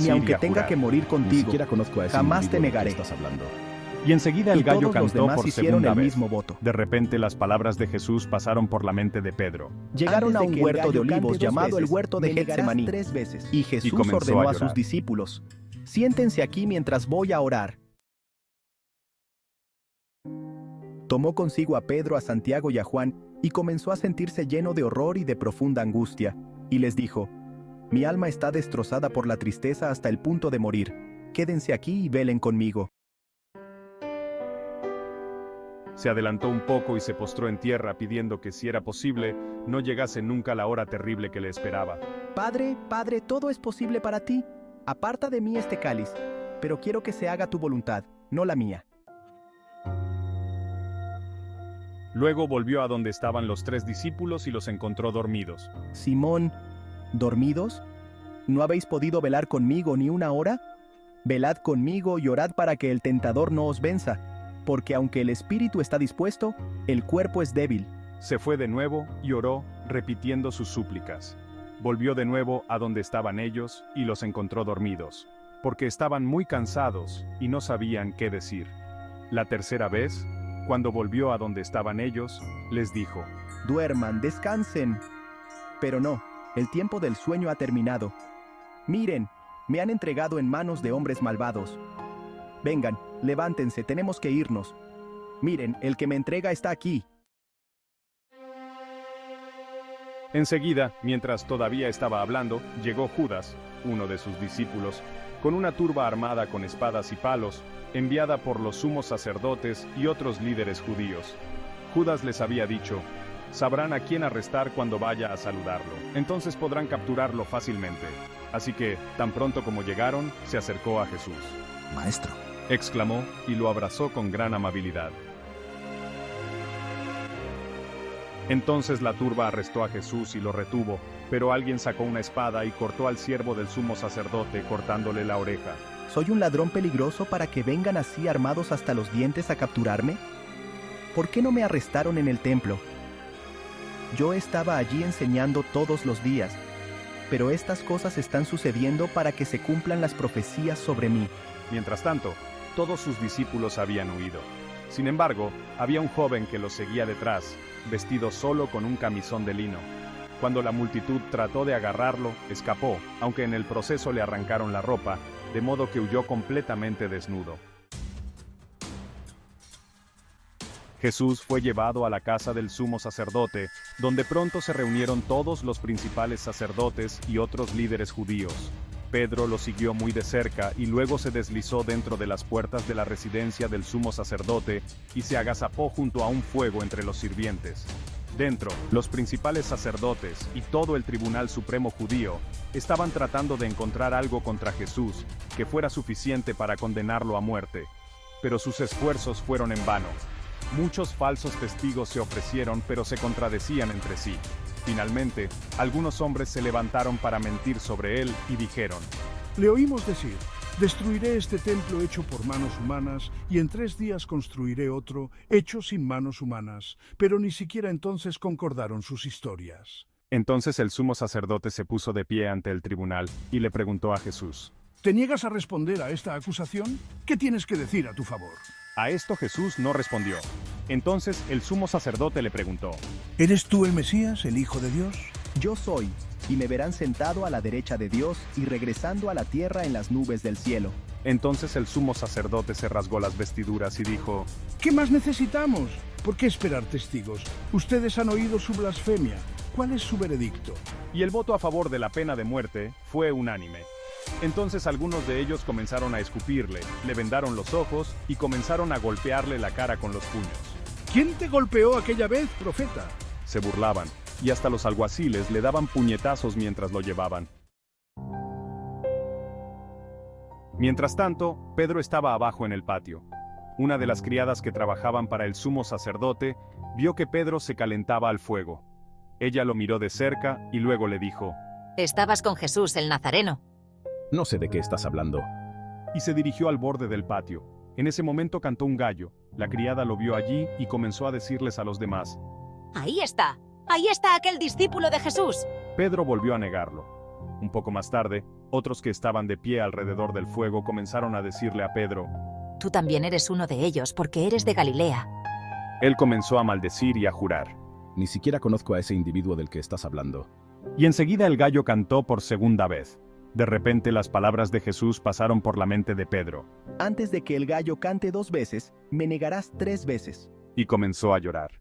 decir Ni aunque y a tenga jurar. que morir Ni contigo, siquiera conozco a ese jamás te individuo del que negaré. estás hablando. Y enseguida el Y gallo todos los cantó demás por hicieron segunda el vez. mismo voto. De repente las palabras de Jesús pasaron por la mente de Pedro. Llegaron Antes a de un que el huerto de gallo cante olivos 2 llamado el veces, huerto de me negarás Getsemaní. 3 veces. Y Jesús comenzó ordenó a a sus llorar. discípulos: siéntense aquí mientras voy a orar. Tomó consigo a Pedro, a Santiago y a Juan, y comenzó a sentirse lleno de horror y de profunda angustia, y les dijo: Mi alma está destrozada por la tristeza hasta el punto de morir. Quédense aquí y velen conmigo. Se adelantó un poco y se postró en tierra pidiendo que si era posible, no llegase nunca la hora terrible que le esperaba. Padre, Padre, todo es posible para ti. Aparta de mí este cáliz, pero quiero que se haga tu voluntad, no la mía. Luego volvió a donde estaban los 3 discípulos y los encontró dormidos. Simón, ¿dormidos? ¿No habéis podido velar conmigo ni una hora? Velad conmigo y orad para que el tentador no os venza, porque aunque el espíritu está dispuesto, el cuerpo es débil. Se fue de nuevo y oró, repitiendo sus súplicas. Volvió de nuevo a donde estaban ellos y los encontró dormidos, porque estaban muy cansados y no sabían qué decir. La tercera vez, cuando volvió a donde estaban ellos, les dijo: Duerman, descansen. Pero no, el tiempo del sueño ha terminado. Miren, me han entregado en manos de hombres malvados. Vengan, levántense, tenemos que irnos. Miren, el que me entrega está aquí. Enseguida, mientras todavía estaba hablando, llegó Judas, uno de sus discípulos, con una turba armada con espadas y palos, enviada por los sumos sacerdotes y otros líderes judíos. Judas les había dicho: sabrán a quién arrestar cuando vaya a saludarlo, entonces podrán capturarlo fácilmente. Así que, tan pronto como llegaron, se acercó a Jesús. Maestro. Exclamó, y lo abrazó con gran amabilidad. Entonces la turba arrestó a Jesús y lo retuvo, pero alguien sacó una espada y cortó al siervo del sumo sacerdote, cortándole la oreja. ¿Soy un ladrón peligroso para que vengan así armados hasta los dientes a capturarme? ¿Por qué no me arrestaron en el templo? Yo estaba allí enseñando todos los días, pero estas cosas están sucediendo para que se cumplan las profecías sobre mí. Mientras tanto, todos sus discípulos habían huido. Sin embargo, había un joven que los seguía detrás, vestido solo con un camisón de lino. Cuando la multitud trató de agarrarlo, escapó, aunque en el proceso le arrancaron la ropa, de modo que huyó completamente desnudo. Jesús fue llevado a la casa del sumo sacerdote, donde pronto se reunieron todos los principales sacerdotes y otros líderes judíos. Pedro lo siguió muy de cerca y luego se deslizó dentro de las puertas de la residencia del sumo sacerdote y se agazapó junto a un fuego entre los sirvientes. Dentro, los principales sacerdotes y todo el tribunal supremo judío estaban tratando de encontrar algo contra Jesús que fuera suficiente para condenarlo a muerte. Pero sus esfuerzos fueron en vano. Muchos falsos testigos se ofrecieron, pero se contradecían entre sí. Finalmente, algunos hombres se levantaron para mentir sobre él y dijeron: Le oímos decir: destruiré este templo hecho por manos humanas y en 3 días construiré otro hecho sin manos humanas. Pero ni siquiera entonces concordaron sus historias. Entonces el sumo sacerdote se puso de pie ante el tribunal y le preguntó a Jesús: ¿Te niegas a responder a esta acusación? ¿Qué tienes que decir a tu favor? A esto Jesús no respondió. Entonces el sumo sacerdote le preguntó: ¿Eres tú el Mesías, el Hijo de Dios? Yo soy, y me verán sentado a la derecha de Dios y regresando a la tierra en las nubes del cielo. Entonces el sumo sacerdote se rasgó las vestiduras y dijo: ¿Qué más necesitamos? ¿Por qué esperar testigos? Ustedes han oído su blasfemia. ¿Cuál es su veredicto? Y el voto a favor de la pena de muerte fue unánime. Entonces algunos de ellos comenzaron a escupirle, le vendaron los ojos y comenzaron a golpearle la cara con los puños. ¿Quién te golpeó aquella vez, profeta? Se burlaban, y hasta los alguaciles le daban puñetazos mientras lo llevaban. Mientras tanto, Pedro estaba abajo en el patio. Una de las criadas que trabajaban para el sumo sacerdote vio que Pedro se calentaba al fuego. Ella lo miró de cerca y luego le dijo: Estabas con Jesús el Nazareno. No sé de qué estás hablando. Y se dirigió al borde del patio. En ese momento cantó un gallo. La criada lo vio allí y comenzó a decirles a los demás: Ahí está aquel discípulo de Jesús. Pedro volvió a negarlo. Un poco más tarde, otros que estaban de pie alrededor del fuego comenzaron a decirle a Pedro: Tú también eres uno de ellos porque eres de Galilea. Él comenzó a maldecir y a jurar. Ni siquiera conozco a ese individuo del que estás hablando. Y enseguida el gallo cantó por segunda vez. De repente las palabras de Jesús pasaron por la mente de Pedro. Antes de que el gallo cante 2 veces, me negarás 3 veces. Y comenzó a llorar.